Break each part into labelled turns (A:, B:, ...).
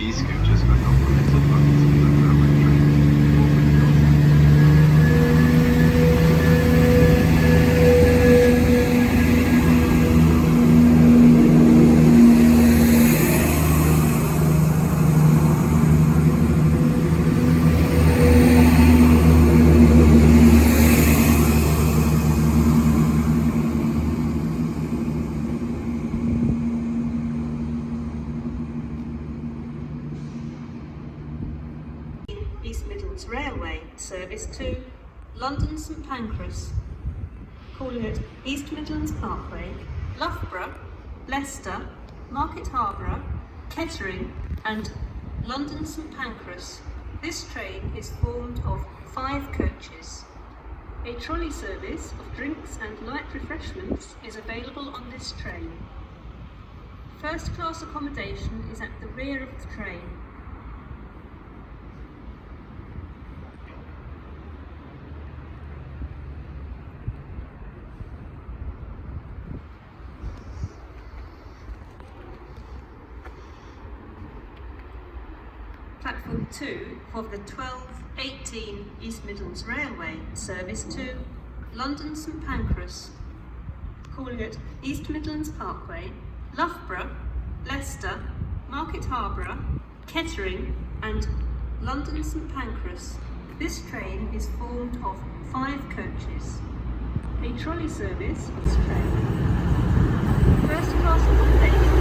A: key scooters are not permitted on East Midlands Railway Trains.
B: East Midlands Railway service to London St Pancras, calling at East Midlands Parkway, Loughborough, Leicester, Market Harborough, Kettering and London St Pancras. This train is formed of 5 coaches. A trolley service of drinks and light refreshments is available on this train. First class accommodation is at the rear of the train. Platform 2 for the 12:18 East Midlands Railway service to London St Pancras, calling at East Midlands Parkway, Loughborough, Leicester, Market Harborough, Kettering and London St Pancras. This train is formed of 5 coaches. A trolley service of this train. First class accommodation.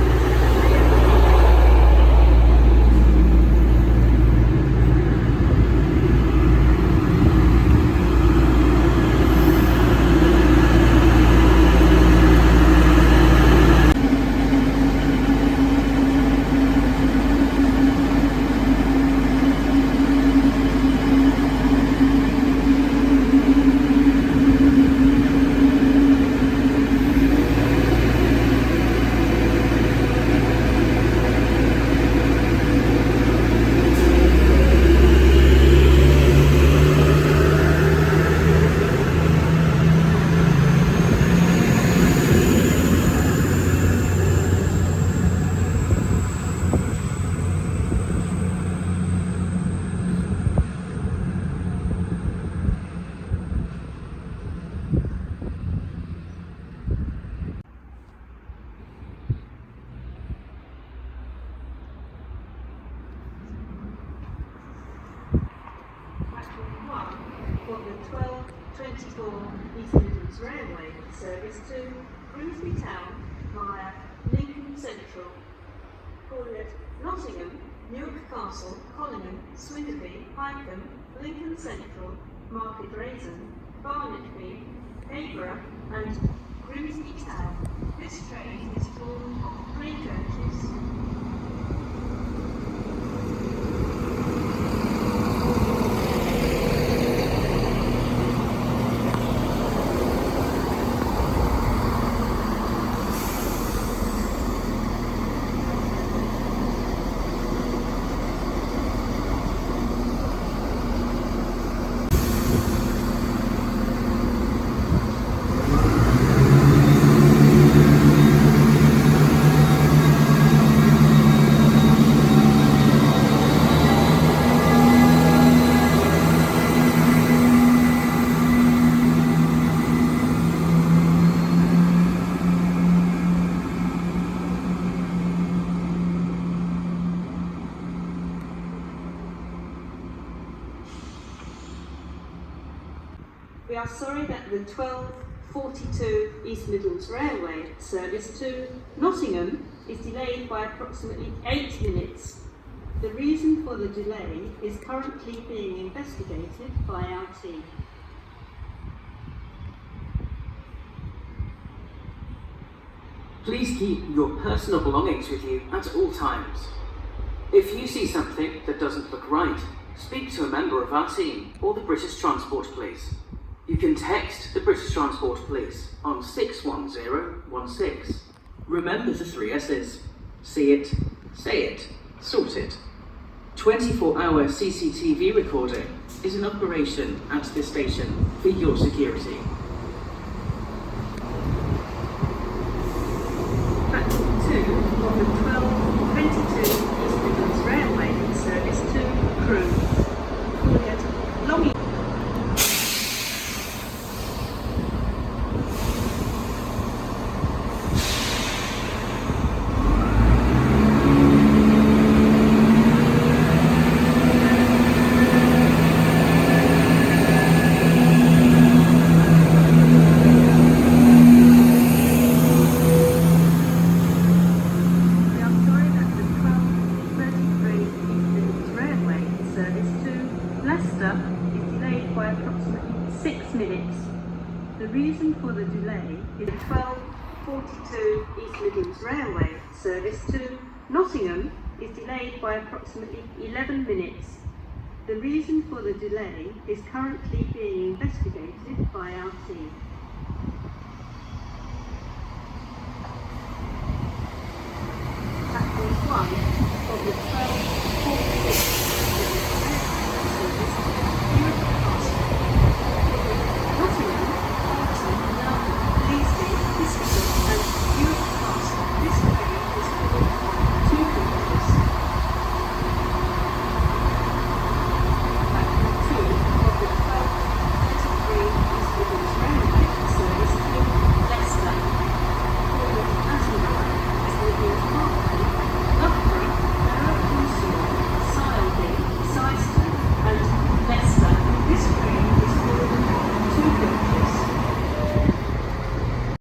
B: For the 12:24 East Midlands Railway service to Grimsby Town via Lincoln Central, calling at Nottingham, Newark Castle, Collingham, Swindon, Highcombe, Lincoln Central, Market Raisin, Barnetby, Ayborough and Grimsby Town. This train is formed of 3 coaches. We are sorry that the 12:42 East Midlands Railway service to Nottingham is delayed by approximately 8 minutes. The reason for the delay is currently being investigated by our team.
C: Please keep your personal belongings with you at all times. If you see something that doesn't look right, speak to a member of our team or the British Transport Police. You can text the British Transport Police on 61016. Remember the 3 S's. See it, say it, sort it. 24-hour CCTV recording is an operation at this station for your security.
B: Platform 2 of the 12:22 East Midlands Railway delay is 12:42 East Midlands Railway service to Nottingham is delayed by approximately 11 minutes. The reason for the delay is currently being investigated by our team.